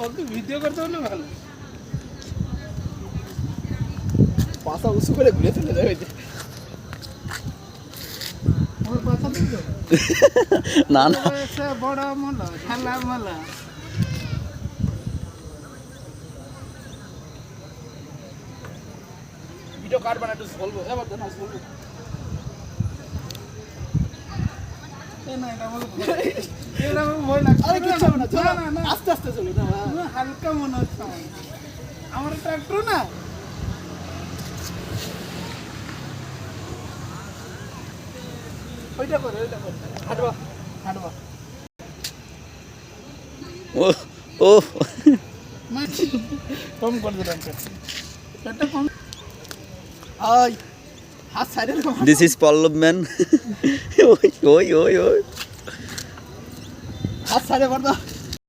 ওকে video করতে হলে ভালো। পাশা উঁচু করে ঘুরে চলে যাবে আমার কথা বুঝছো? না না বয়সে বড় মলা খেলা মালা। ভিডিও কাটবা না, একটু বলবো এবার না বলবো। না এটা বলো, এটা আমার ভয় লাগছে। আরে কিচ্ছু হবে না, চলো না না আস্তে আস্তে চলো না। না, হালকা মনে হচ্ছে আমার ট্রাক্টর না। ওইটা করে হাঁটবা হাঁটবা ও ও কম করে দিলাম এটা কম। আই হাত সাইডে দিস ইজ পল্লব ম্যান। ওই ওই ওই ওই হাত সাইডে কর দাও।